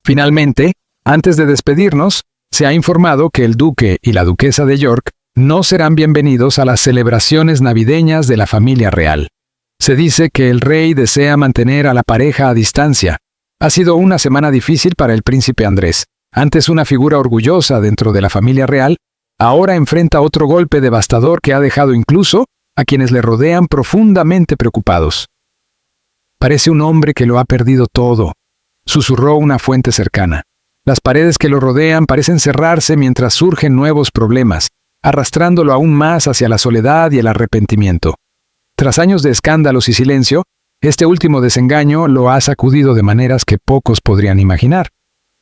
Finalmente, antes de despedirnos, se ha informado que el duque y la duquesa de York no serán bienvenidos a las celebraciones navideñas de la familia real. Se dice que el rey desea mantener a la pareja a distancia. Ha sido una semana difícil para el príncipe Andrés. Antes una figura orgullosa dentro de la familia real, ahora enfrenta otro golpe devastador que ha dejado incluso a quienes le rodean profundamente preocupados. Parece un hombre que lo ha perdido todo, susurró una fuente cercana. Las paredes que lo rodean parecen cerrarse mientras surgen nuevos problemas, arrastrándolo aún más hacia la soledad y el arrepentimiento. Tras años de escándalos y silencio, este último desengaño lo ha sacudido de maneras que pocos podrían imaginar.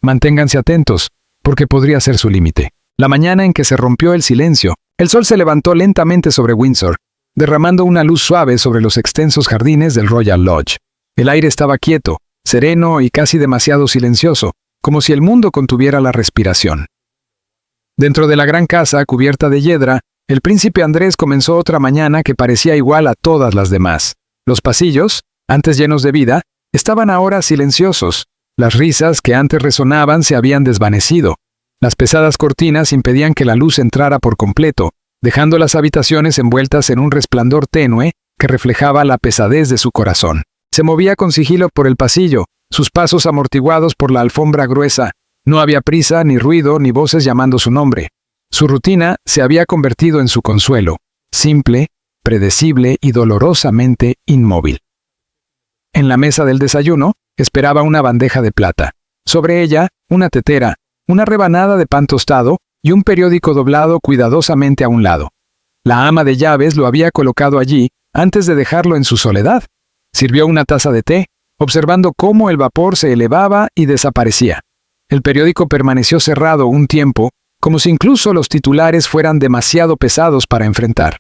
Manténganse atentos, porque podría ser su límite. La mañana en que se rompió el silencio, el sol se levantó lentamente sobre Windsor, derramando una luz suave sobre los extensos jardines del Royal Lodge. El aire estaba quieto, sereno y casi demasiado silencioso, como si el mundo contuviera la respiración. Dentro de la gran casa cubierta de hiedra, el príncipe Andrés comenzó otra mañana que parecía igual a todas las demás. Los pasillos, antes llenos de vida, estaban ahora silenciosos. Las risas que antes resonaban se habían desvanecido. Las pesadas cortinas impedían que la luz entrara por completo, dejando las habitaciones envueltas en un resplandor tenue que reflejaba la pesadez de su corazón. Se movía con sigilo por el pasillo, sus pasos amortiguados por la alfombra gruesa. No había prisa, ni ruido, ni voces llamando su nombre. Su rutina se había convertido en su consuelo, simple, predecible y dolorosamente inmóvil. En la mesa del desayuno, esperaba una bandeja de plata. Sobre ella, una tetera, una rebanada de pan tostado y un periódico doblado cuidadosamente a un lado. La ama de llaves lo había colocado allí antes de dejarlo en su soledad. Sirvió una taza de té, observando cómo el vapor se elevaba y desaparecía. El periódico permaneció cerrado un tiempo, como si incluso los titulares fueran demasiado pesados para enfrentar.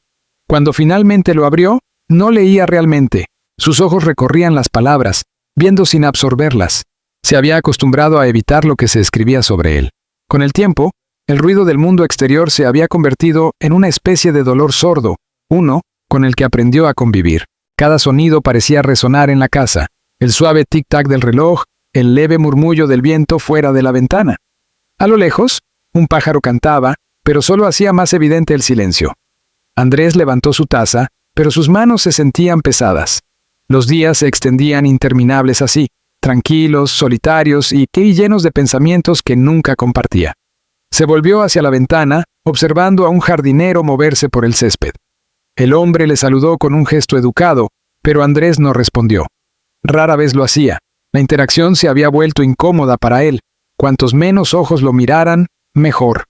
Cuando finalmente lo abrió, no leía realmente. Sus ojos recorrían las palabras, viendo sin absorberlas. Se había acostumbrado a evitar lo que se escribía sobre él. Con el tiempo, el ruido del mundo exterior se había convertido en una especie de dolor sordo, uno con el que aprendió a convivir. Cada sonido parecía resonar en la casa, el suave tic-tac del reloj, el leve murmullo del viento fuera de la ventana. A lo lejos, un pájaro cantaba, pero solo hacía más evidente el silencio. Andrés levantó su taza, pero sus manos se sentían pesadas. Los días se extendían interminables así, tranquilos, solitarios y llenos de pensamientos que nunca compartía. Se volvió hacia la ventana, observando a un jardinero moverse por el césped. El hombre le saludó con un gesto educado, pero Andrés no respondió. Rara vez lo hacía. La interacción se había vuelto incómoda para él. Cuantos menos ojos lo miraran, mejor.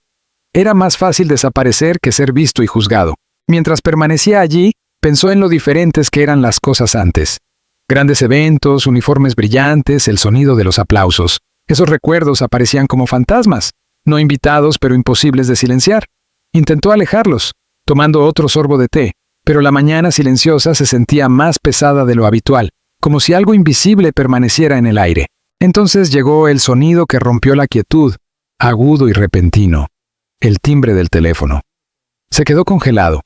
Era más fácil desaparecer que ser visto y juzgado. Mientras permanecía allí, pensó en lo diferentes que eran las cosas antes. Grandes eventos, uniformes brillantes, el sonido de los aplausos. Esos recuerdos aparecían como fantasmas, no invitados pero imposibles de silenciar. Intentó alejarlos, tomando otro sorbo de té, pero la mañana silenciosa se sentía más pesada de lo habitual, como si algo invisible permaneciera en el aire. Entonces llegó el sonido que rompió la quietud, agudo y repentino, el timbre del teléfono. Se quedó congelado.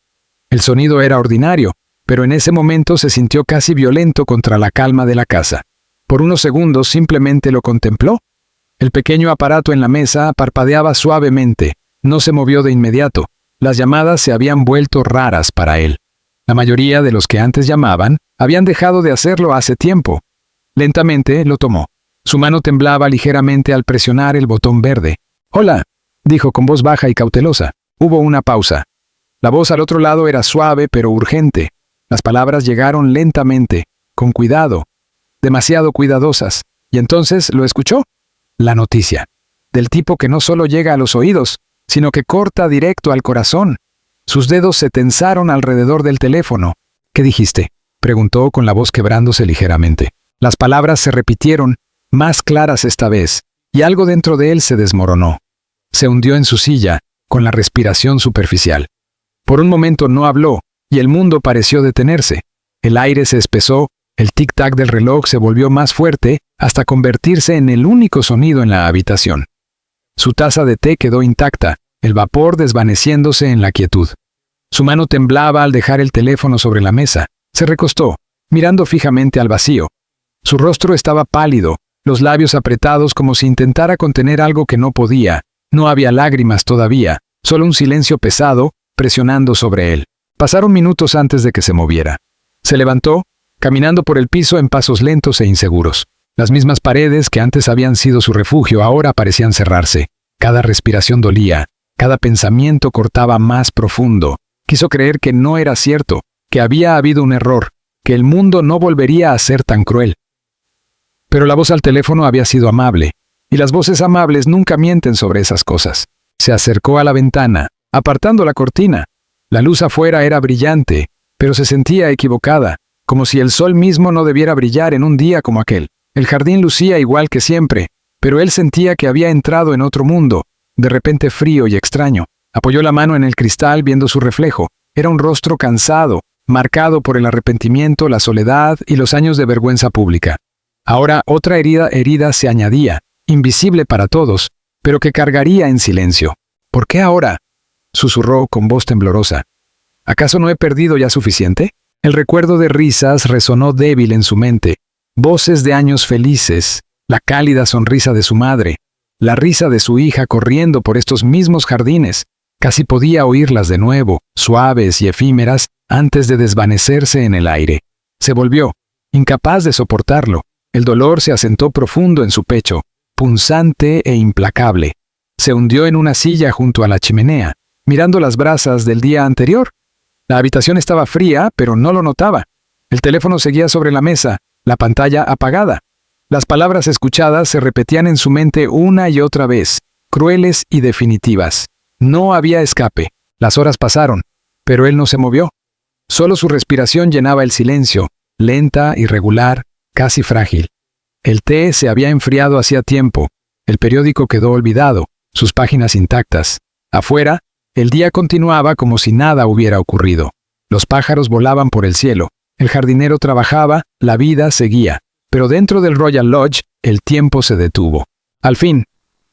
El sonido era ordinario, pero en ese momento se sintió casi violento contra la calma de la casa. Por unos segundos simplemente lo contempló. El pequeño aparato en la mesa parpadeaba suavemente, no se movió de inmediato. Las llamadas se habían vuelto raras para él. La mayoría de los que antes llamaban habían dejado de hacerlo hace tiempo. Lentamente lo tomó. Su mano temblaba ligeramente al presionar el botón verde. «Hola», dijo con voz baja y cautelosa. Hubo una pausa. La voz al otro lado era suave pero urgente. Las palabras llegaron lentamente, con cuidado, demasiado cuidadosas. Y entonces lo escuchó. La noticia. Del tipo que no solo llega a los oídos, sino que corta directo al corazón. Sus dedos se tensaron alrededor del teléfono. «¿Qué dijiste?», preguntó con la voz quebrándose ligeramente. Las palabras se repitieron, más claras esta vez, y algo dentro de él se desmoronó. Se hundió en su silla, con la respiración superficial. Por un momento no habló, y el mundo pareció detenerse. El aire se espesó, el tic-tac del reloj se volvió más fuerte, hasta convertirse en el único sonido en la habitación. Su taza de té quedó intacta, el vapor desvaneciéndose en la quietud. Su mano temblaba al dejar el teléfono sobre la mesa. Se recostó, mirando fijamente al vacío. Su rostro estaba pálido, los labios apretados como si intentara contener algo que no podía. No había lágrimas todavía, solo un silencio pesado, presionando sobre él. Pasaron minutos antes de que se moviera. Se levantó, caminando por el piso en pasos lentos e inseguros. Las mismas paredes que antes habían sido su refugio ahora parecían cerrarse. Cada respiración dolía, cada pensamiento cortaba más profundo. Quiso creer que no era cierto, que había habido un error, que el mundo no volvería a ser tan cruel. Pero la voz al teléfono había sido amable, y las voces amables nunca mienten sobre esas cosas. Se acercó a la ventana, apartando la cortina. La luz afuera era brillante, pero se sentía equivocada, como si el sol mismo no debiera brillar en un día como aquel. El jardín lucía igual que siempre, pero él sentía que había entrado en otro mundo, de repente frío y extraño. Apoyó la mano en el cristal viendo su reflejo. Era un rostro cansado, marcado por el arrepentimiento, la soledad y los años de vergüenza pública. Ahora otra herida se añadía, invisible para todos, pero que cargaría en silencio. ¿Por qué ahora?, susurró con voz temblorosa. ¿Acaso no he perdido ya suficiente? El recuerdo de risas resonó débil en su mente. Voces de años felices, la cálida sonrisa de su madre, la risa de su hija corriendo por estos mismos jardines. Casi podía oírlas de nuevo, suaves y efímeras, antes de desvanecerse en el aire. Se volvió, incapaz de soportarlo. El dolor se asentó profundo en su pecho, punzante e implacable. Se hundió en una silla junto a la chimenea, mirando las brasas del día anterior. La habitación estaba fría, pero no lo notaba. El teléfono seguía sobre la mesa, la pantalla apagada. Las palabras escuchadas se repetían en su mente una y otra vez, crueles y definitivas. No había escape. Las horas pasaron, pero él no se movió. Solo su respiración llenaba el silencio, lenta, irregular, casi frágil. El té se había enfriado hacía tiempo. El periódico quedó olvidado, sus páginas intactas. Afuera, el día continuaba como si nada hubiera ocurrido. Los pájaros volaban por el cielo. El jardinero trabajaba, la vida seguía. Pero dentro del Royal Lodge, el tiempo se detuvo. Al fin,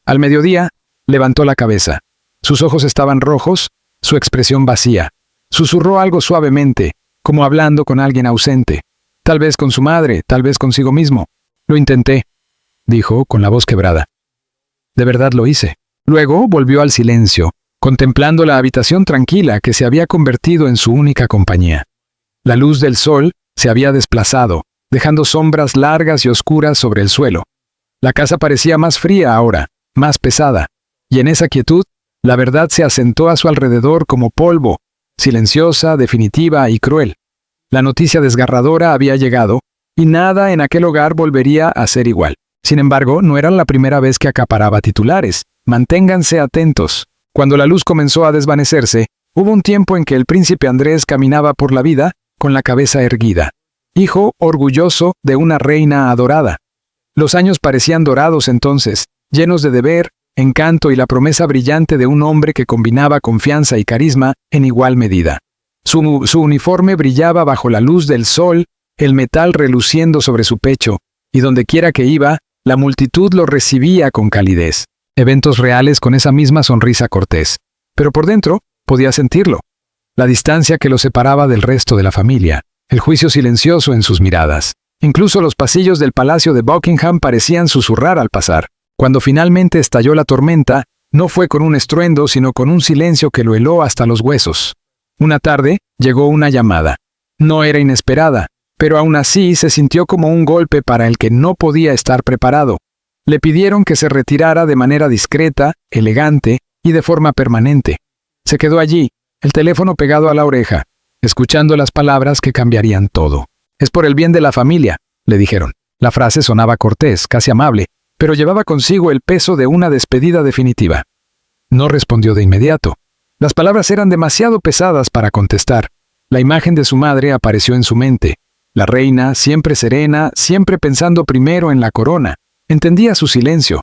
al mediodía, levantó la cabeza. Sus ojos estaban rojos, su expresión vacía. Susurró algo suavemente, como hablando con alguien ausente. Tal vez con su madre, tal vez consigo mismo. Lo intenté, dijo con la voz quebrada. De verdad lo hice. Luego volvió al silencio, contemplando la habitación tranquila que se había convertido en su única compañía. La luz del sol se había desplazado, dejando sombras largas y oscuras sobre el suelo. La casa parecía más fría ahora, más pesada, y en esa quietud, la verdad se asentó a su alrededor como polvo, silenciosa, definitiva y cruel. La noticia desgarradora había llegado, y nada en aquel hogar volvería a ser igual. Sin embargo, no era la primera vez que acaparaba titulares. Manténganse atentos. Cuando la luz comenzó a desvanecerse, hubo un tiempo en que el príncipe Andrés caminaba por la vida con la cabeza erguida. Hijo orgulloso de una reina adorada. Los años parecían dorados entonces, llenos de deber, encanto y la promesa brillante de un hombre que combinaba confianza y carisma en igual medida. Su uniforme brillaba bajo la luz del sol, el metal reluciendo sobre su pecho, y dondequiera que iba, la multitud lo recibía con calidez. Eventos reales con esa misma sonrisa cortés. Pero por dentro, podía sentirlo. La distancia que lo separaba del resto de la familia. El juicio silencioso en sus miradas. Incluso los pasillos del palacio de Buckingham parecían susurrar al pasar. Cuando finalmente estalló la tormenta, no fue con un estruendo, sino con un silencio que lo heló hasta los huesos. Una tarde, llegó una llamada. No era inesperada, pero aún así se sintió como un golpe para el que no podía estar preparado. Le pidieron que se retirara de manera discreta, elegante y de forma permanente. Se quedó allí, el teléfono pegado a la oreja, escuchando las palabras que cambiarían todo. «Es por el bien de la familia», le dijeron. La frase sonaba cortés, casi amable, pero llevaba consigo el peso de una despedida definitiva. No respondió de inmediato. Las palabras eran demasiado pesadas para contestar. La imagen de su madre apareció en su mente. La reina, siempre serena, siempre pensando primero en la corona. Entendía su silencio.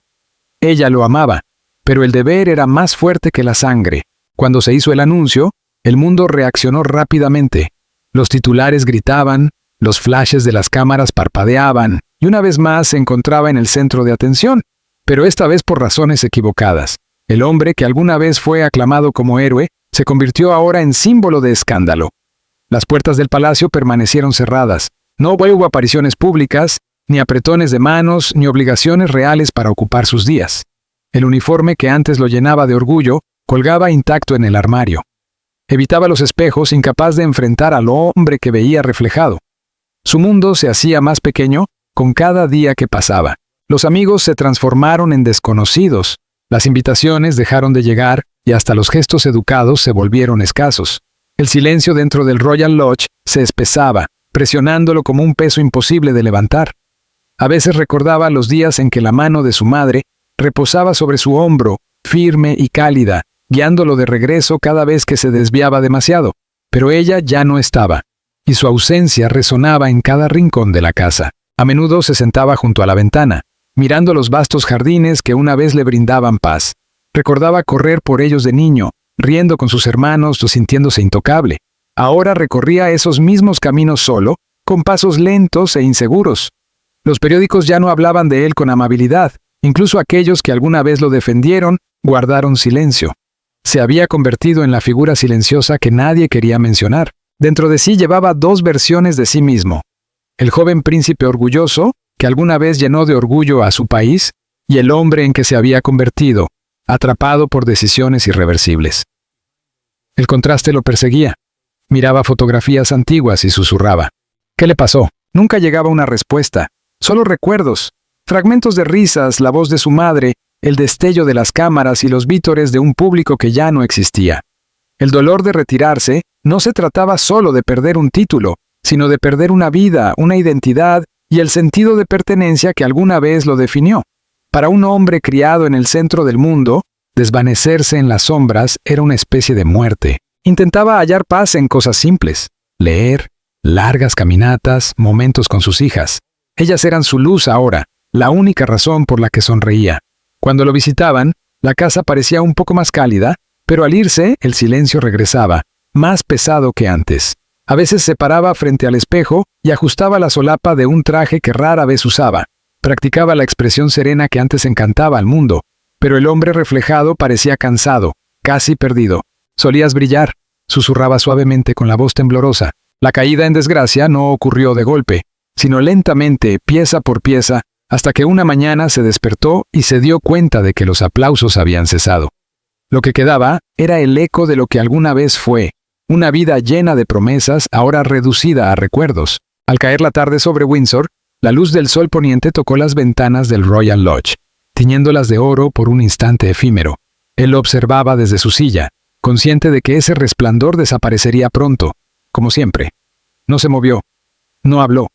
Ella lo amaba, pero el deber era más fuerte que la sangre. Cuando se hizo el anuncio, el mundo reaccionó rápidamente. Los titulares gritaban, los flashes de las cámaras parpadeaban, y una vez más se encontraba en el centro de atención, pero esta vez por razones equivocadas. El hombre que alguna vez fue aclamado como héroe, se convirtió ahora en símbolo de escándalo. Las puertas del palacio permanecieron cerradas. No hubo apariciones públicas, ni apretones de manos, ni obligaciones reales para ocupar sus días. El uniforme que antes lo llenaba de orgullo colgaba intacto en el armario. Evitaba los espejos, incapaz de enfrentar al hombre que veía reflejado. Su mundo se hacía más pequeño con cada día que pasaba. Los amigos se transformaron en desconocidos, las invitaciones dejaron de llegar y hasta los gestos educados se volvieron escasos. El silencio dentro del Royal Lodge se espesaba, presionándolo como un peso imposible de levantar. A veces recordaba los días en que la mano de su madre reposaba sobre su hombro, firme y cálida, guiándolo de regreso cada vez que se desviaba demasiado, pero ella ya no estaba, y su ausencia resonaba en cada rincón de la casa. A menudo se sentaba junto a la ventana, mirando los vastos jardines que una vez le brindaban paz. Recordaba correr por ellos de niño, riendo con sus hermanos o sintiéndose intocable. Ahora recorría esos mismos caminos solo, con pasos lentos e inseguros. Los periódicos ya no hablaban de él con amabilidad, incluso aquellos que alguna vez lo defendieron guardaron silencio. Se había convertido en la figura silenciosa que nadie quería mencionar. Dentro de sí llevaba dos versiones de sí mismo. El joven príncipe orgulloso, que alguna vez llenó de orgullo a su país, y el hombre en que se había convertido, atrapado por decisiones irreversibles. El contraste lo perseguía. Miraba fotografías antiguas y susurraba. ¿Qué le pasó? Nunca llegaba una respuesta. Solo recuerdos, fragmentos de risas, la voz de su madre, el destello de las cámaras y los vítores de un público que ya no existía. El dolor de retirarse no se trataba solo de perder un título, sino de perder una vida, una identidad y el sentido de pertenencia que alguna vez lo definió. Para un hombre criado en el centro del mundo, desvanecerse en las sombras era una especie de muerte. Intentaba hallar paz en cosas simples, leer, largas caminatas, momentos con sus hijas. Ellas eran su luz ahora, la única razón por la que sonreía. Cuando lo visitaban, la casa parecía un poco más cálida, pero al irse, el silencio regresaba, más pesado que antes. A veces se paraba frente al espejo y ajustaba la solapa de un traje que rara vez usaba. Practicaba la expresión serena que antes encantaba al mundo, pero el hombre reflejado parecía cansado, casi perdido. «Solías brillar», susurraba suavemente con la voz temblorosa. La caída en desgracia no ocurrió de golpe, sino lentamente, pieza por pieza, hasta que una mañana se despertó y se dio cuenta de que los aplausos habían cesado. Lo que quedaba era el eco de lo que alguna vez fue, una vida llena de promesas ahora reducida a recuerdos. Al caer la tarde sobre Windsor, la luz del sol poniente tocó las ventanas del Royal Lodge, tiñéndolas de oro por un instante efímero. Él lo observaba desde su silla, consciente de que ese resplandor desaparecería pronto, como siempre. No se movió. No habló.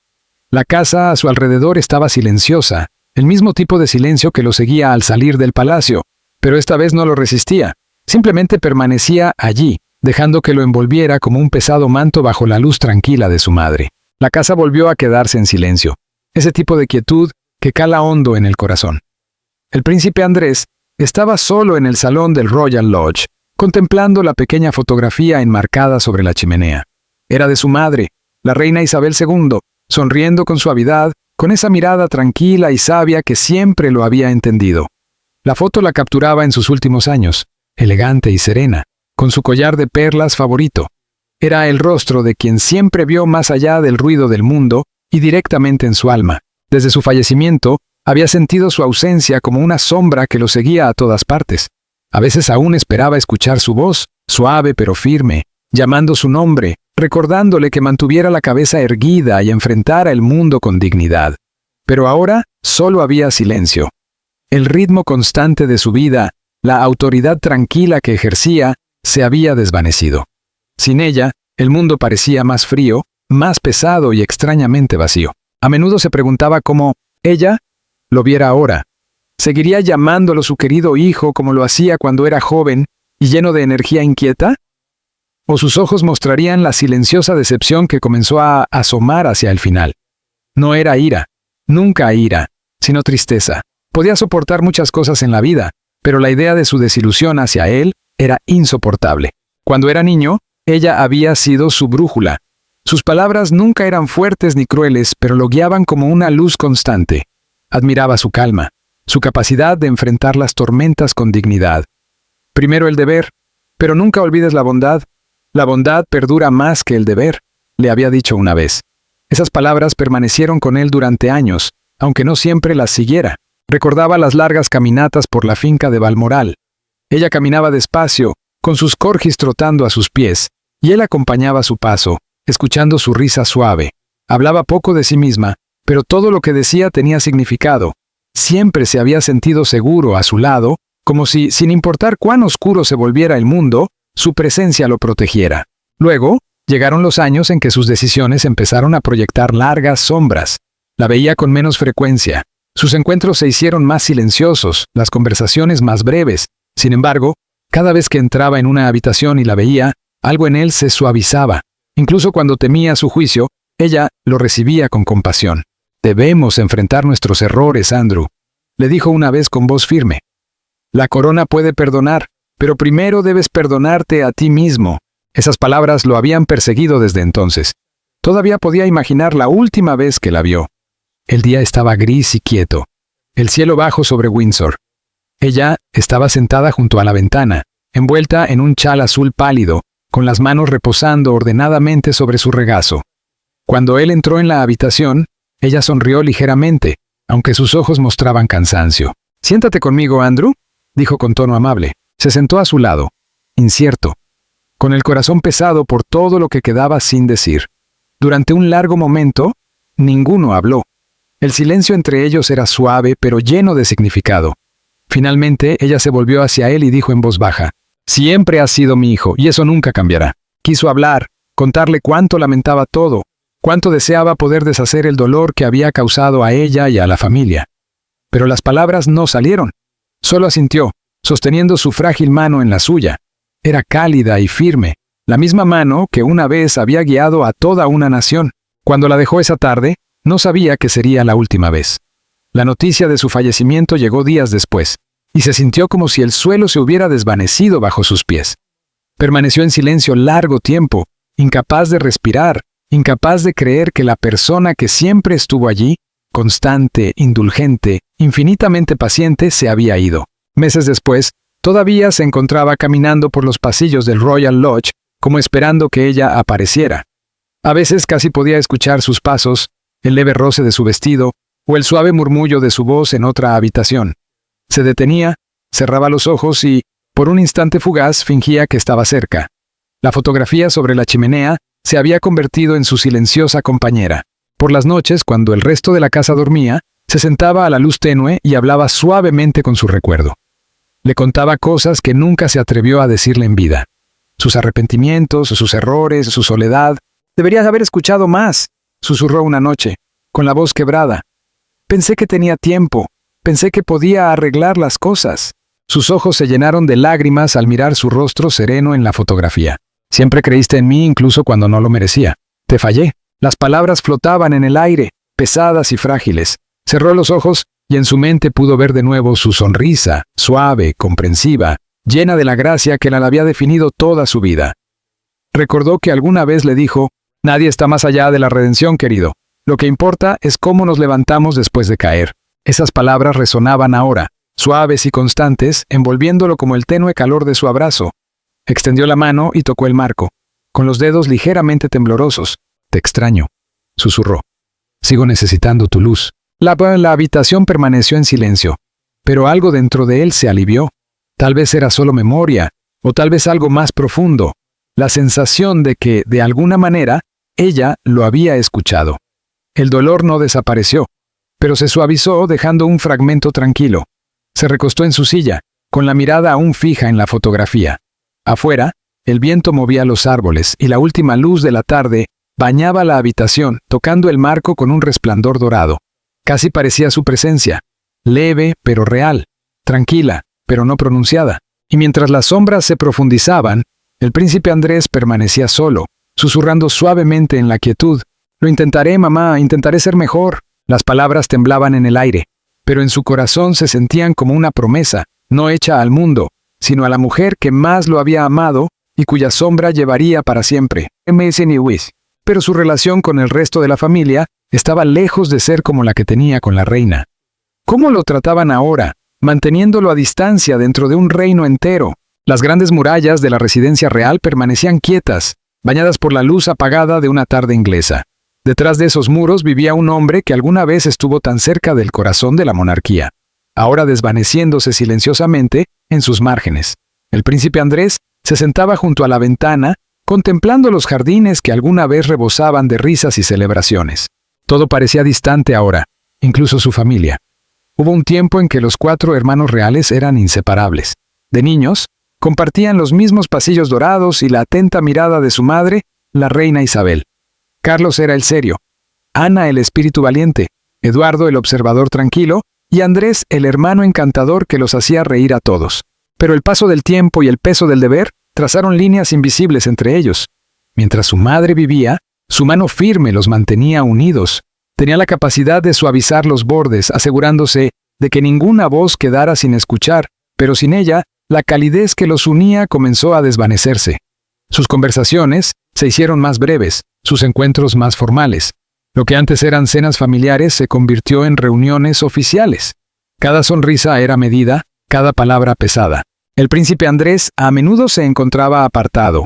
La casa a su alrededor estaba silenciosa, el mismo tipo de silencio que lo seguía al salir del palacio, pero esta vez no lo resistía. Simplemente permanecía allí, dejando que lo envolviera como un pesado manto bajo la luz tranquila de su madre. La casa volvió a quedarse en silencio, ese tipo de quietud que cala hondo en el corazón. El príncipe Andrés estaba solo en el salón del Royal Lodge, contemplando la pequeña fotografía enmarcada sobre la chimenea. Era de su madre, la reina Isabel II, sonriendo con suavidad, con esa mirada tranquila y sabia que siempre lo había entendido. La foto la capturaba en sus últimos años, elegante y serena, con su collar de perlas favorito. Era el rostro de quien siempre vio más allá del ruido del mundo y directamente en su alma. Desde su fallecimiento, había sentido su ausencia como una sombra que lo seguía a todas partes. A veces aún esperaba escuchar su voz, suave pero firme, llamando su nombre, recordándole que mantuviera la cabeza erguida y enfrentara el mundo con dignidad. Pero ahora solo había silencio. El ritmo constante de su vida, la autoridad tranquila que ejercía, se había desvanecido. Sin ella, el mundo parecía más frío, más pesado y extrañamente vacío. A menudo se preguntaba cómo ella lo viera ahora. ¿Seguiría llamándolo su querido hijo como lo hacía cuando era joven y lleno de energía inquieta? ¿O sus ojos mostrarían la silenciosa decepción que comenzó a asomar hacia el final? No era ira, nunca ira, sino tristeza. Podía soportar muchas cosas en la vida, pero la idea de su desilusión hacia él era insoportable. Cuando era niño, ella había sido su brújula. Sus palabras nunca eran fuertes ni crueles, pero lo guiaban como una luz constante. Admiraba su calma, su capacidad de enfrentar las tormentas con dignidad. Primero el deber, pero nunca olvides la bondad. La bondad perdura más que el deber, le había dicho una vez. Esas palabras permanecieron con él durante años, aunque no siempre las siguiera. Recordaba las largas caminatas por la finca de Balmoral. Ella caminaba despacio, con sus corgis trotando a sus pies, y él acompañaba su paso, escuchando su risa suave. Hablaba poco de sí misma, pero todo lo que decía tenía significado. Siempre se había sentido seguro a su lado, como si, sin importar cuán oscuro se volviera el mundo, su presencia lo protegiera. Luego, llegaron los años en que sus decisiones empezaron a proyectar largas sombras. La veía con menos frecuencia. Sus encuentros se hicieron más silenciosos, las conversaciones más breves. Sin embargo, cada vez que entraba en una habitación y la veía, algo en él se suavizaba. Incluso cuando temía su juicio, ella lo recibía con compasión. «Debemos enfrentar nuestros errores, Andrew», le dijo una vez con voz firme. «La corona puede perdonar, pero primero debes perdonarte a ti mismo». Esas palabras lo habían perseguido desde entonces. Todavía podía imaginar la última vez que la vio. El día estaba gris y quieto. El cielo bajo sobre Windsor. Ella estaba sentada junto a la ventana, envuelta en un chal azul pálido, con las manos reposando ordenadamente sobre su regazo. Cuando él entró en la habitación, ella sonrió ligeramente, aunque sus ojos mostraban cansancio. «Siéntate conmigo, Andrew», dijo con tono amable. Se sentó a su lado, incierto, con el corazón pesado por todo lo que quedaba sin decir. Durante un largo momento, ninguno habló. El silencio entre ellos era suave, pero lleno de significado. Finalmente, ella se volvió hacia él y dijo en voz baja: «Siempre has sido mi hijo, y eso nunca cambiará». Quiso hablar, contarle cuánto lamentaba todo, cuánto deseaba poder deshacer el dolor que había causado a ella y a la familia. Pero las palabras no salieron. Solo asintió, sosteniendo su frágil mano en la suya. Era cálida y firme, la misma mano que una vez había guiado a toda una nación. Cuando la dejó esa tarde, no sabía que sería la última vez. La noticia de su fallecimiento llegó días después, y se sintió como si el suelo se hubiera desvanecido bajo sus pies. Permaneció en silencio largo tiempo, incapaz de respirar, incapaz de creer que la persona que siempre estuvo allí, constante, indulgente, infinitamente paciente, se había ido. Meses después, todavía se encontraba caminando por los pasillos del Royal Lodge, como esperando que ella apareciera. A veces casi podía escuchar sus pasos, el leve roce de su vestido, o el suave murmullo de su voz en otra habitación. Se detenía, cerraba los ojos y, por un instante fugaz, fingía que estaba cerca. La fotografía sobre la chimenea se había convertido en su silenciosa compañera. Por las noches, cuando el resto de la casa dormía, se sentaba a la luz tenue y hablaba suavemente con su recuerdo. Le contaba cosas que nunca se atrevió a decirle en vida. Sus arrepentimientos, sus errores, su soledad. «Deberías haber escuchado más», susurró una noche, con la voz quebrada. «Pensé que tenía tiempo. Pensé que podía arreglar las cosas». Sus ojos se llenaron de lágrimas al mirar su rostro sereno en la fotografía. «Siempre creíste en mí incluso cuando no lo merecía. Te fallé». Las palabras flotaban en el aire, pesadas y frágiles. Cerró los ojos y en su mente pudo ver de nuevo su sonrisa, suave, comprensiva, llena de la gracia que la había definido toda su vida. Recordó que alguna vez le dijo: «Nadie está más allá de la redención, querido. Lo que importa es cómo nos levantamos después de caer». Esas palabras resonaban ahora, suaves y constantes, envolviéndolo como el tenue calor de su abrazo. Extendió la mano y tocó el marco, con los dedos ligeramente temblorosos. «Te extraño», susurró. «Sigo necesitando tu luz». La habitación permaneció en silencio, pero algo dentro de él se alivió. Tal vez era solo memoria, o tal vez algo más profundo, la sensación de que, de alguna manera, ella lo había escuchado. El dolor no desapareció, pero se suavizó dejando un fragmento tranquilo. Se recostó en su silla, con la mirada aún fija en la fotografía. Afuera, el viento movía los árboles y la última luz de la tarde bañaba la habitación, tocando el marco con un resplandor dorado. Casi parecía su presencia, leve pero real, tranquila pero no pronunciada. Y mientras las sombras se profundizaban, el príncipe Andrés permanecía solo, susurrando suavemente en la quietud: «Lo intentaré, mamá, intentaré ser mejor». Las palabras temblaban en el aire, pero en su corazón se sentían como una promesa, no hecha al mundo, sino a la mujer que más lo había amado y cuya sombra llevaría para siempre. Pero su relación con el resto de la familia estaba lejos de ser como la que tenía con la reina. ¿Cómo lo trataban ahora, manteniéndolo a distancia dentro de un reino entero? Las grandes murallas de la residencia real permanecían quietas, bañadas por la luz apagada de una tarde inglesa. Detrás de esos muros vivía un hombre que alguna vez estuvo tan cerca del corazón de la monarquía, ahora desvaneciéndose silenciosamente en sus márgenes. El príncipe Andrés se sentaba junto a la ventana, contemplando los jardines que alguna vez rebosaban de risas y celebraciones. Todo parecía distante ahora, incluso su familia. Hubo un tiempo en que los 4 hermanos reales eran inseparables. De niños, compartían los mismos pasillos dorados y la atenta mirada de su madre, la reina Isabel. Carlos era el serio, Ana el espíritu valiente, Eduardo el observador tranquilo y Andrés el hermano encantador que los hacía reír a todos. Pero el paso del tiempo y el peso del deber trazaron líneas invisibles entre ellos. Mientras su madre vivía, su mano firme los mantenía unidos. Tenía la capacidad de suavizar los bordes, asegurándose de que ninguna voz quedara sin escuchar, pero sin ella, la calidez que los unía comenzó a desvanecerse. Sus conversaciones se hicieron más breves, sus encuentros más formales. Lo que antes eran cenas familiares se convirtió en reuniones oficiales. Cada sonrisa era medida, cada palabra pesada. El príncipe Andrés a menudo se encontraba apartado.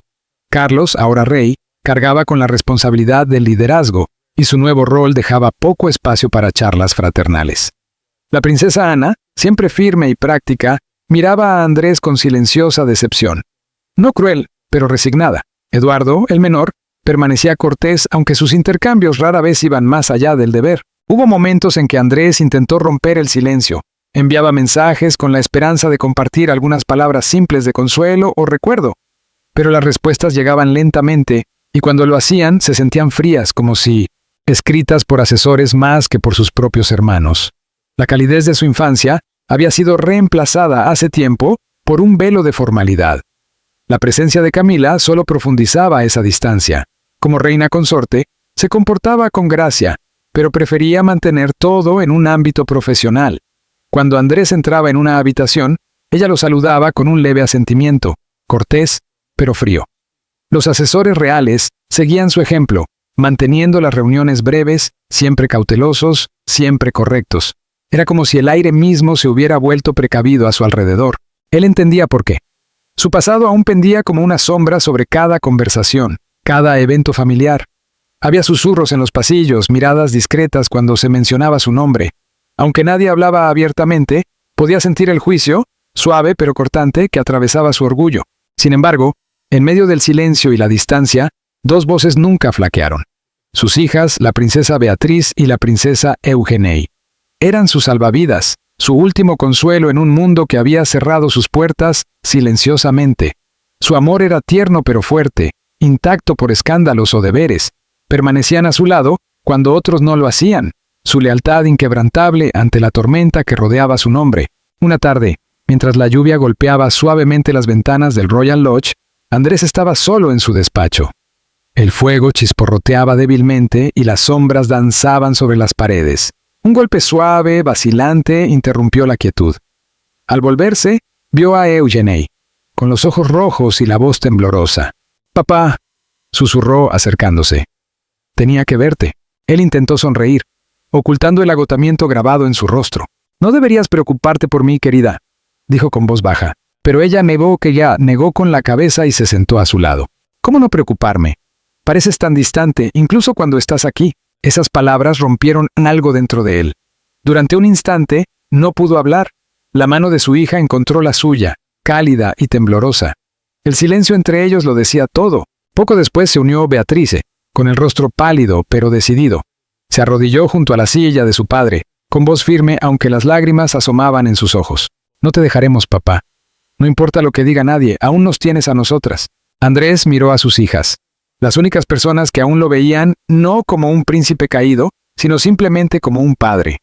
Carlos, ahora rey, cargaba con la responsabilidad del liderazgo, y su nuevo rol dejaba poco espacio para charlas fraternales. La princesa Ana, siempre firme y práctica, miraba a Andrés con silenciosa decepción. No cruel, pero resignada. Eduardo, el menor, permanecía cortés, aunque sus intercambios rara vez iban más allá del deber. Hubo momentos en que Andrés intentó romper el silencio. Enviaba mensajes con la esperanza de compartir algunas palabras simples de consuelo o recuerdo. Pero las respuestas llegaban lentamente, y cuando lo hacían se sentían frías, como si escritas por asesores más que por sus propios hermanos. La calidez de su infancia había sido reemplazada hace tiempo por un velo de formalidad. La presencia de Camila solo profundizaba esa distancia. Como reina consorte, se comportaba con gracia, pero prefería mantener todo en un ámbito profesional. Cuando Andrés entraba en una habitación, ella lo saludaba con un leve asentimiento, cortés, pero frío. Los asesores reales seguían su ejemplo, manteniendo las reuniones breves, siempre cautelosos, siempre correctos. Era como si el aire mismo se hubiera vuelto precavido a su alrededor. Él entendía por qué. Su pasado aún pendía como una sombra sobre cada conversación, cada evento familiar. Había susurros en los pasillos, miradas discretas cuando se mencionaba su nombre. Aunque nadie hablaba abiertamente, podía sentir el juicio, suave pero cortante, que atravesaba su orgullo. Sin embargo, en medio del silencio y la distancia, 2 voces nunca flaquearon. Sus hijas, la princesa Beatriz y la princesa Eugenie. Eran sus salvavidas, su último consuelo en un mundo que había cerrado sus puertas silenciosamente. Su amor era tierno pero fuerte, intacto por escándalos o deberes. Permanecían a su lado cuando otros no lo hacían. Su lealtad inquebrantable ante la tormenta que rodeaba su nombre. Una tarde, mientras la lluvia golpeaba suavemente las ventanas del Royal Lodge, Andrés estaba solo en su despacho. El fuego chisporroteaba débilmente y las sombras danzaban sobre las paredes. Un golpe suave, vacilante, interrumpió la quietud. Al volverse, vio a Eugenie, con los ojos rojos y la voz temblorosa. «Papá», susurró acercándose. «Tenía que verte». Él intentó sonreír, ocultando el agotamiento grabado en su rostro. «No deberías preocuparte por mí, querida», dijo con voz baja. Pero ella negó con la cabeza y se sentó a su lado. «¿Cómo no preocuparme? Pareces tan distante, incluso cuando estás aquí». Esas palabras rompieron algo dentro de él. Durante un instante, no pudo hablar. La mano de su hija encontró la suya, cálida y temblorosa. El silencio entre ellos lo decía todo. Poco después se unió Beatrice, con el rostro pálido pero decidido. Se arrodilló junto a la silla de su padre, con voz firme aunque las lágrimas asomaban en sus ojos. «No te dejaremos, papá. No importa lo que diga nadie, aún nos tienes a nosotras». Andrés miró a sus hijas. Las únicas personas que aún lo veían no como un príncipe caído, sino simplemente como un padre.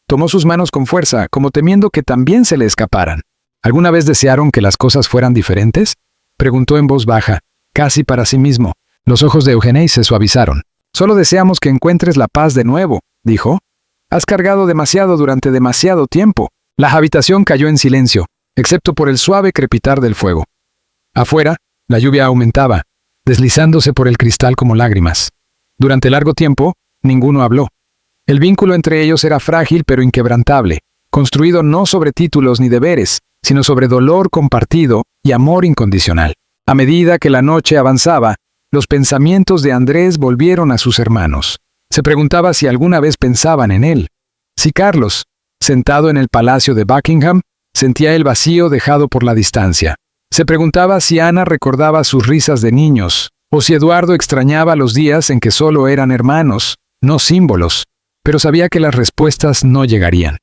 Tomó sus manos con fuerza, como temiendo que también se le escaparan. ¿Alguna vez desearon que las cosas fueran diferentes?, preguntó en voz baja, casi para sí mismo. Los ojos de Eugenie se suavizaron. «Solo deseamos que encuentres la paz de nuevo», dijo. «Has cargado demasiado durante demasiado tiempo». La habitación cayó en silencio, excepto por el suave crepitar del fuego. Afuera, la lluvia aumentaba, deslizándose por el cristal como lágrimas. Durante largo tiempo, ninguno habló. El vínculo entre ellos era frágil pero inquebrantable, construido no sobre títulos ni deberes, sino sobre dolor compartido y amor incondicional. A medida que la noche avanzaba, los pensamientos de Andrés volvieron a sus hermanos. Se preguntaba si alguna vez pensaban en él. Si Carlos, sentado en el palacio de Buckingham, sentía el vacío dejado por la distancia. Se preguntaba si Ana recordaba sus risas de niños, o si Eduardo extrañaba los días en que solo eran hermanos, no símbolos, pero sabía que las respuestas no llegarían.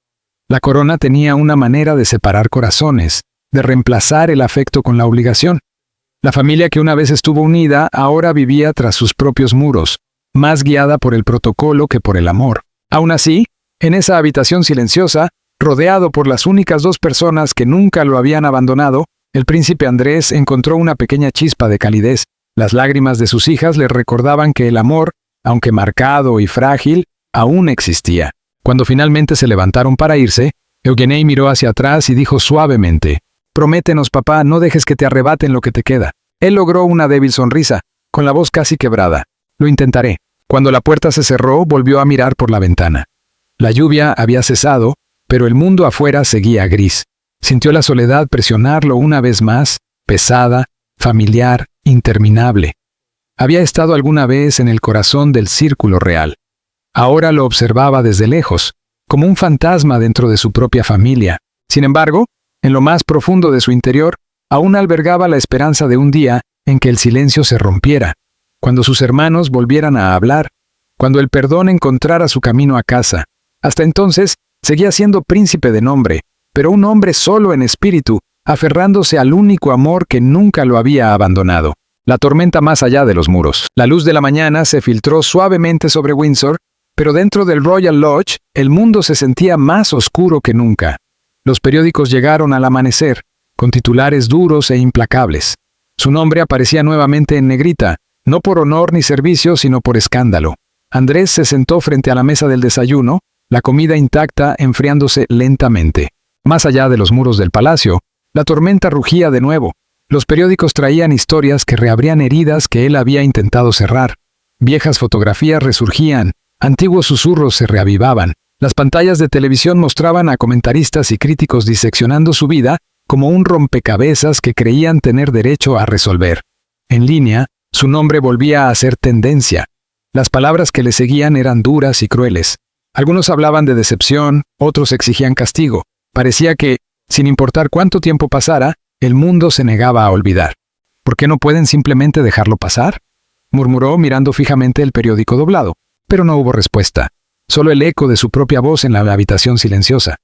La corona tenía una manera de separar corazones, de reemplazar el afecto con la obligación. La familia que una vez estuvo unida ahora vivía tras sus propios muros, más guiada por el protocolo que por el amor. Aún así, en esa habitación silenciosa, rodeado por las únicas dos personas que nunca lo habían abandonado, el príncipe Andrés encontró una pequeña chispa de calidez. Las lágrimas de sus hijas le recordaban que el amor, aunque marcado y frágil, aún existía. Cuando finalmente se levantaron para irse, Eugenie miró hacia atrás y dijo suavemente: «Prométenos, papá, no dejes que te arrebaten lo que te queda». Él logró una débil sonrisa, con la voz casi quebrada. «Lo intentaré». Cuando la puerta se cerró, volvió a mirar por la ventana. La lluvia había cesado, pero el mundo afuera seguía gris. Sintió la soledad presionarlo una vez más, pesada, familiar, interminable. Había estado alguna vez en el corazón del círculo real. Ahora lo observaba desde lejos, como un fantasma dentro de su propia familia. Sin embargo, en lo más profundo de su interior, aún albergaba la esperanza de un día en que el silencio se rompiera, cuando sus hermanos volvieran a hablar, cuando el perdón encontrara su camino a casa. Hasta entonces, seguía siendo príncipe de nombre, pero un hombre solo en espíritu, aferrándose al único amor que nunca lo había abandonado. La tormenta más allá de los muros. La luz de la mañana se filtró suavemente sobre Windsor, pero dentro del Royal Lodge, el mundo se sentía más oscuro que nunca. Los periódicos llegaron al amanecer, con titulares duros e implacables. Su nombre aparecía nuevamente en negrita, no por honor ni servicio, sino por escándalo. Andrés se sentó frente a la mesa del desayuno, la comida intacta enfriándose lentamente. Más allá de los muros del palacio, la tormenta rugía de nuevo. Los periódicos traían historias que reabrían heridas que él había intentado cerrar. Viejas fotografías resurgían, antiguos susurros se reavivaban. Las pantallas de televisión mostraban a comentaristas y críticos diseccionando su vida como un rompecabezas que creían tener derecho a resolver. En línea, su nombre volvía a ser tendencia. Las palabras que le seguían eran duras y crueles. Algunos hablaban de decepción, otros exigían castigo. Parecía que, sin importar cuánto tiempo pasara, el mundo se negaba a olvidar. ¿Por qué no pueden simplemente dejarlo pasar?, murmuró mirando fijamente el periódico doblado. Pero no hubo respuesta. Solo el eco de su propia voz en la habitación silenciosa.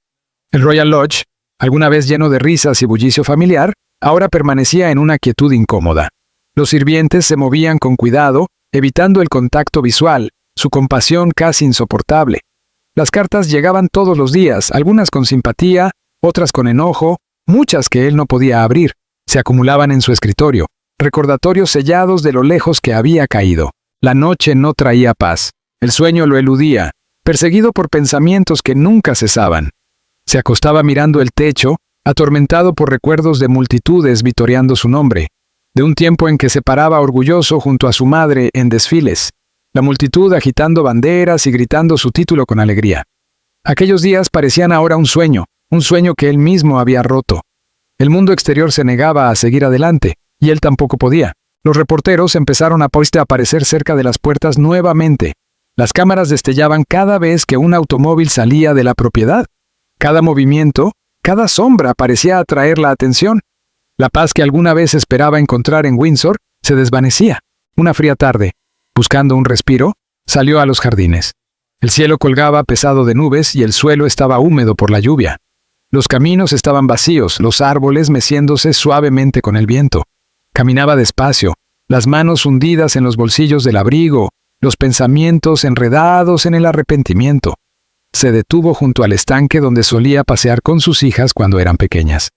El Royal Lodge, alguna vez lleno de risas y bullicio familiar, ahora permanecía en una quietud incómoda. Los sirvientes se movían con cuidado, evitando el contacto visual, su compasión casi insoportable. Las cartas llegaban todos los días, algunas con simpatía, otras con enojo, muchas que él no podía abrir. Se acumulaban en su escritorio, recordatorios sellados de lo lejos que había caído. La noche no traía paz. El sueño lo eludía, perseguido por pensamientos que nunca cesaban. Se acostaba mirando el techo, atormentado por recuerdos de multitudes vitoreando su nombre, de un tiempo en que se paraba orgulloso junto a su madre en desfiles, la multitud agitando banderas y gritando su título con alegría. Aquellos días parecían ahora un sueño que él mismo había roto. El mundo exterior se negaba a seguir adelante, y él tampoco podía. Los reporteros empezaron a aparecer cerca de las puertas nuevamente. Las cámaras destellaban cada vez que un automóvil salía de la propiedad. Cada movimiento, cada sombra parecía atraer la atención. La paz que alguna vez esperaba encontrar en Windsor se desvanecía. Una fría tarde, buscando un respiro, salió a los jardines. El cielo colgaba pesado de nubes y el suelo estaba húmedo por la lluvia. Los caminos estaban vacíos, los árboles meciéndose suavemente con el viento. Caminaba despacio, las manos hundidas en los bolsillos del abrigo, los pensamientos enredados en el arrepentimiento. Se detuvo junto al estanque donde solía pasear con sus hijas cuando eran pequeñas.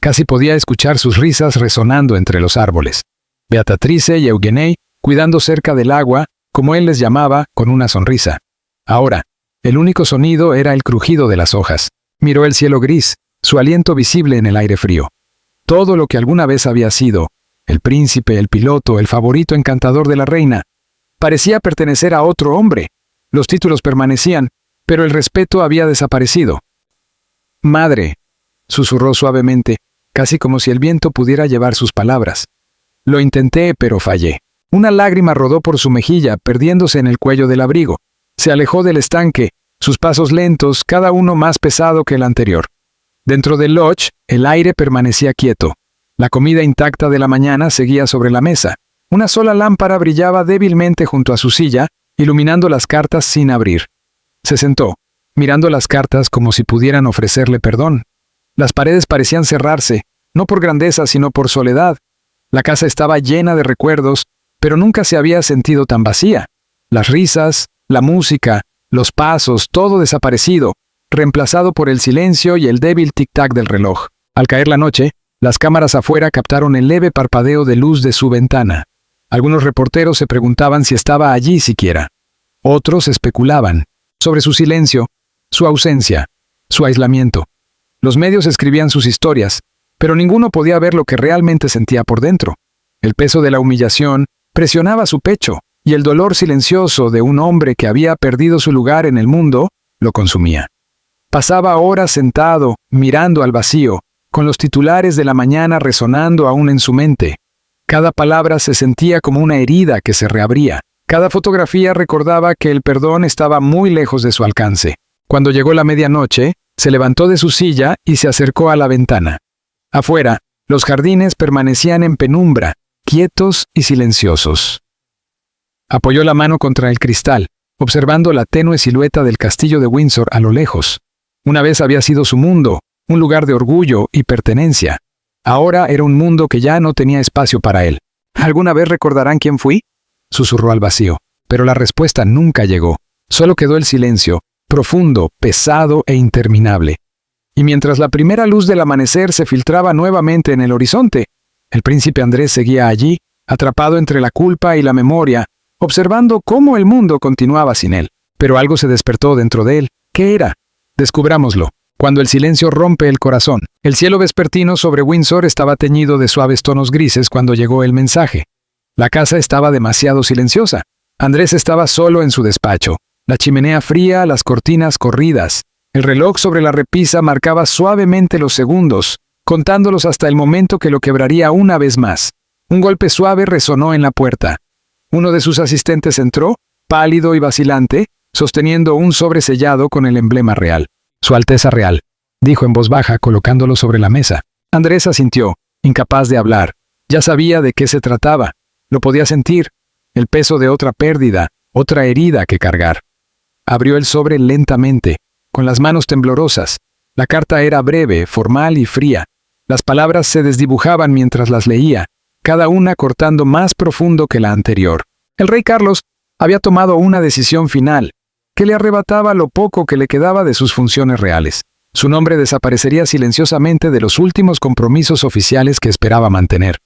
Casi podía escuchar sus risas resonando entre los árboles. Beatrice y Eugenie cuidando cerca del agua, como él les llamaba, con una sonrisa. Ahora, el único sonido era el crujido de las hojas. Miró el cielo gris, su aliento visible en el aire frío. Todo lo que alguna vez había sido, el príncipe, el piloto, el favorito encantador de la reina, parecía pertenecer a otro hombre. Los títulos permanecían, pero el respeto había desaparecido. «Madre», susurró suavemente, casi como si el viento pudiera llevar sus palabras. «Lo intenté, pero fallé». Una lágrima rodó por su mejilla, perdiéndose en el cuello del abrigo. Se alejó del estanque, sus pasos lentos, cada uno más pesado que el anterior. Dentro del lodge, el aire permanecía quieto. La comida intacta de la mañana seguía sobre la mesa. Una sola lámpara brillaba débilmente junto a su silla, iluminando las cartas sin abrir. Se sentó, mirando las cartas como si pudieran ofrecerle perdón. Las paredes parecían cerrarse, no por grandeza sino por soledad. La casa estaba llena de recuerdos, pero nunca se había sentido tan vacía. Las risas, la música, los pasos, todo desaparecido, reemplazado por el silencio y el débil tic-tac del reloj. Al caer la noche, las cámaras afuera captaron el leve parpadeo de luz de su ventana. Algunos reporteros se preguntaban si estaba allí siquiera. Otros especulaban sobre su silencio, su ausencia, su aislamiento. Los medios escribían sus historias, pero ninguno podía ver lo que realmente sentía por dentro. El peso de la humillación presionaba su pecho, y el dolor silencioso de un hombre que había perdido su lugar en el mundo lo consumía. Pasaba horas sentado, mirando al vacío, con los titulares de la mañana resonando aún en su mente. Cada palabra se sentía como una herida que se reabría. Cada fotografía recordaba que el perdón estaba muy lejos de su alcance. Cuando llegó la medianoche, se levantó de su silla y se acercó a la ventana. Afuera, los jardines permanecían en penumbra, quietos y silenciosos. Apoyó la mano contra el cristal, observando la tenue silueta del castillo de Windsor a lo lejos. Una vez había sido su mundo, un lugar de orgullo y pertenencia. Ahora era un mundo que ya no tenía espacio para él. ¿Alguna vez recordarán quién fui?, susurró al vacío, pero la respuesta nunca llegó. Solo quedó el silencio, profundo, pesado e interminable. Y mientras la primera luz del amanecer se filtraba nuevamente en el horizonte, el príncipe Andrés seguía allí, atrapado entre la culpa y la memoria, observando cómo el mundo continuaba sin él. Pero algo se despertó dentro de él. ¿Qué era? Descubrámoslo. Cuando el silencio rompe el corazón. El cielo vespertino sobre Windsor estaba teñido de suaves tonos grises cuando llegó el mensaje. La casa estaba demasiado silenciosa. Andrés estaba solo en su despacho. La chimenea fría, las cortinas corridas. El reloj sobre la repisa marcaba suavemente los segundos, contándolos hasta el momento que lo quebraría una vez más. Un golpe suave resonó en la puerta. Uno de sus asistentes entró, pálido y vacilante, sosteniendo un sobre sellado con el emblema real. «Su Alteza Real», dijo en voz baja, colocándolo sobre la mesa. Andrés asintió, incapaz de hablar. Ya sabía de qué se trataba. Lo podía sentir. El peso de otra pérdida, otra herida que cargar. Abrió el sobre lentamente, con las manos temblorosas. La carta era breve, formal y fría. Las palabras se desdibujaban mientras las leía, cada una cortando más profundo que la anterior. El rey Carlos había tomado una decisión final, que le arrebataba lo poco que le quedaba de sus funciones reales. Su nombre desaparecería silenciosamente de los últimos compromisos oficiales que esperaba mantener.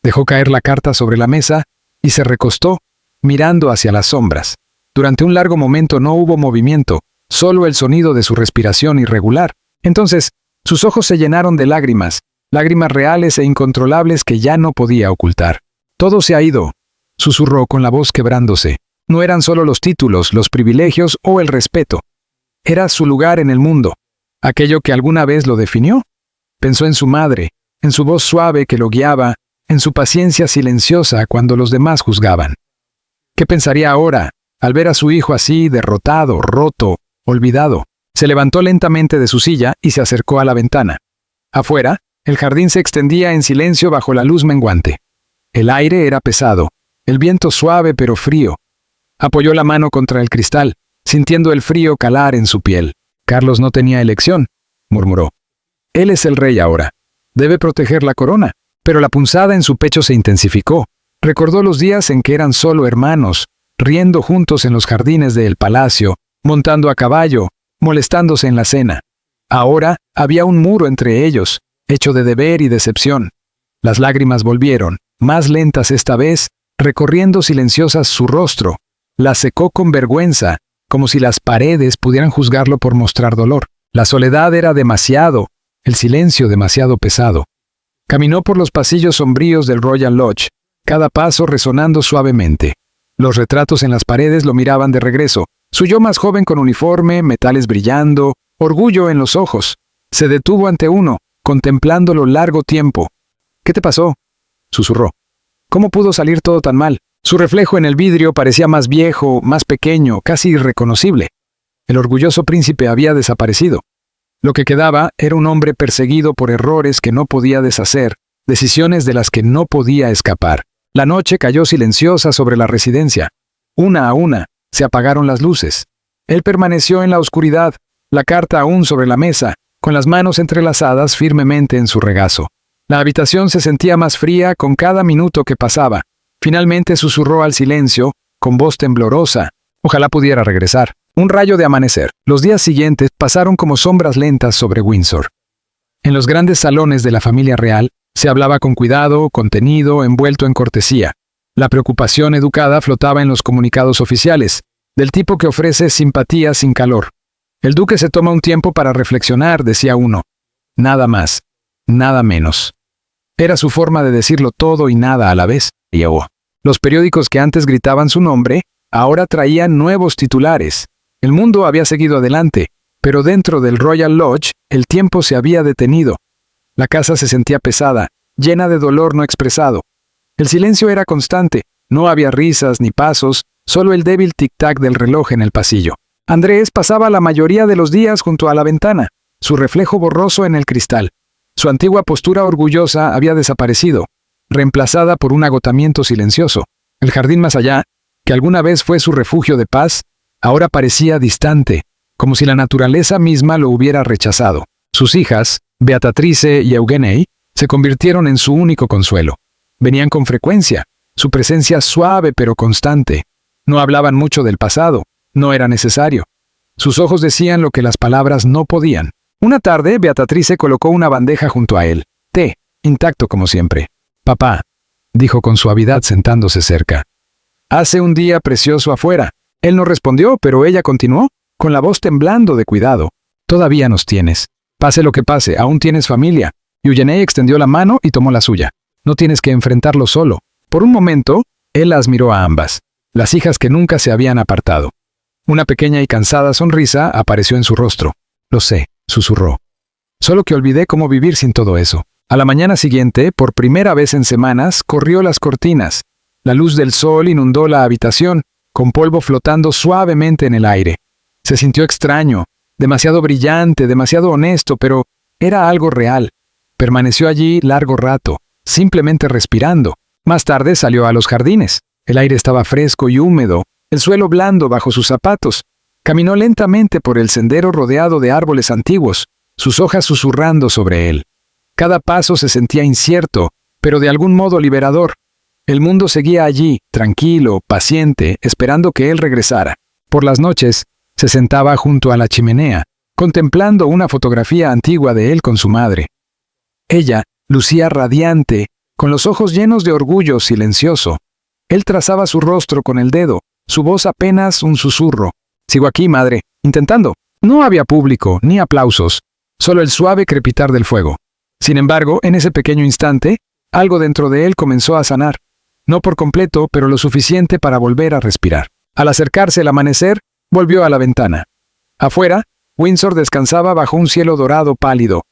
Dejó caer la carta sobre la mesa y se recostó, mirando hacia las sombras. Durante un largo momento no hubo movimiento, solo el sonido de su respiración irregular. Entonces, sus ojos se llenaron de lágrimas, lágrimas reales e incontrolables que ya no podía ocultar. «Todo se ha ido», susurró con la voz quebrándose. No eran solo los títulos, los privilegios o el respeto. Era su lugar en el mundo, aquello que alguna vez lo definió. Pensó en su madre, en su voz suave que lo guiaba, en su paciencia silenciosa cuando los demás juzgaban. ¿Qué pensaría ahora, al ver a su hijo así, derrotado, roto, olvidado? Se levantó lentamente de su silla y se acercó a la ventana. Afuera, el jardín se extendía en silencio bajo la luz menguante. El aire era pesado, el viento suave pero frío. Apoyó la mano contra el cristal, sintiendo el frío calar en su piel. «Carlos no tenía elección», murmuró. «Él es el rey ahora. Debe proteger la corona». Pero la punzada en su pecho se intensificó. Recordó los días en que eran solo hermanos, riendo juntos en los jardines del palacio, montando a caballo, molestándose en la cena. Ahora había un muro entre ellos, hecho de deber y decepción. Las lágrimas volvieron, más lentas esta vez, recorriendo silenciosas su rostro. La secó con vergüenza, como si las paredes pudieran juzgarlo por mostrar dolor. La soledad era demasiado, el silencio demasiado pesado. Caminó por los pasillos sombríos del Royal Lodge, cada paso resonando suavemente. Los retratos en las paredes lo miraban de regreso. Su yo más joven con uniforme, metales brillando, orgullo en los ojos. Se detuvo ante uno, contemplándolo largo tiempo. «¿Qué te pasó?», susurró. «¿Cómo pudo salir todo tan mal?». Su reflejo en el vidrio parecía más viejo, más pequeño, casi irreconocible. El orgulloso príncipe había desaparecido. Lo que quedaba era un hombre perseguido por errores que no podía deshacer, decisiones de las que no podía escapar. La noche cayó silenciosa sobre la residencia. Una a una, se apagaron las luces. Él permaneció en la oscuridad, la carta aún sobre la mesa, con las manos entrelazadas firmemente en su regazo. La habitación se sentía más fría con cada minuto que pasaba. Finalmente susurró al silencio, con voz temblorosa. Ojalá pudiera regresar. Un rayo de amanecer. Los días siguientes pasaron como sombras lentas sobre Windsor. En los grandes salones de la familia real, se hablaba con cuidado, contenido, envuelto en cortesía. La preocupación educada flotaba en los comunicados oficiales, del tipo que ofrece simpatía sin calor. El duque se toma un tiempo para reflexionar, decía uno. Nada más, nada menos. Era su forma de decirlo todo y nada a la vez. Los periódicos que antes gritaban su nombre, ahora traían nuevos titulares. El mundo había seguido adelante, pero dentro del Royal Lodge, el tiempo se había detenido. La casa se sentía pesada, llena de dolor no expresado. El silencio era constante, no había risas ni pasos, solo el débil tic-tac del reloj en el pasillo. Andrés pasaba la mayoría de los días junto a la ventana, su reflejo borroso en el cristal. Su antigua postura orgullosa había desaparecido, reemplazada por un agotamiento silencioso. El jardín más allá, que alguna vez fue su refugio de paz, ahora parecía distante, como si la naturaleza misma lo hubiera rechazado. Sus hijas, Beatrice y Eugenie, se convirtieron en su único consuelo. Venían con frecuencia, su presencia suave pero constante. No hablaban mucho del pasado, no era necesario. Sus ojos decían lo que las palabras no podían. Una tarde, Beatrice colocó una bandeja junto a él. Té, intacto como siempre. Papá, dijo con suavidad sentándose cerca. Hace un día precioso afuera. Él no respondió, pero ella continuó, con la voz temblando de cuidado. Todavía nos tienes. Pase lo que pase, aún tienes familia. Eugenie extendió la mano y tomó la suya. No tienes que enfrentarlo solo. Por un momento, él las miró a ambas, las hijas que nunca se habían apartado. Una pequeña y cansada sonrisa apareció en su rostro. Lo sé, susurró. Solo que olvidé cómo vivir sin todo eso. A la mañana siguiente, por primera vez en semanas, corrió las cortinas. La luz del sol inundó la habitación, con polvo flotando suavemente en el aire. Se sintió extraño, demasiado brillante, demasiado honesto, pero era algo real. Permaneció allí largo rato, simplemente respirando. Más tarde salió a los jardines. El aire estaba fresco y húmedo, el suelo blando bajo sus zapatos. Caminó lentamente por el sendero rodeado de árboles antiguos, sus hojas susurrando sobre él. Cada paso se sentía incierto, pero de algún modo liberador. El mundo seguía allí, tranquilo, paciente, esperando que él regresara. Por las noches, se sentaba junto a la chimenea, contemplando una fotografía antigua de él con su madre. Ella lucía radiante, con los ojos llenos de orgullo silencioso. Él trazaba su rostro con el dedo, su voz apenas un susurro. Sigo aquí, madre, intentando. No había público, ni aplausos, solo el suave crepitar del fuego. Sin embargo, en ese pequeño instante, algo dentro de él comenzó a sanar. No por completo, pero lo suficiente para volver a respirar. Al acercarse el amanecer, volvió a la ventana. Afuera, Windsor descansaba bajo un cielo dorado pálido.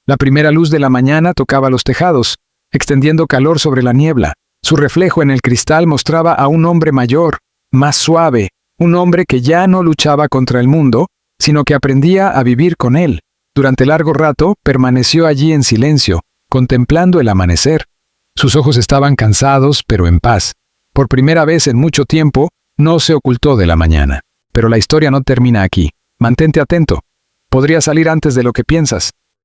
La primera luz de la mañana tocaba los tejados, extendiendo calor sobre la niebla. Su reflejo en el cristal mostraba a un hombre mayor, más suave, un hombre que ya no luchaba contra el mundo, sino que aprendía a vivir con él. Durante largo rato, permaneció allí en silencio, contemplando el amanecer. Sus ojos estaban cansados, pero en paz. Por primera vez en mucho tiempo, no se ocultó de la mañana. Pero la historia no termina aquí. Mantente atento. Podría salir antes de lo que piensas.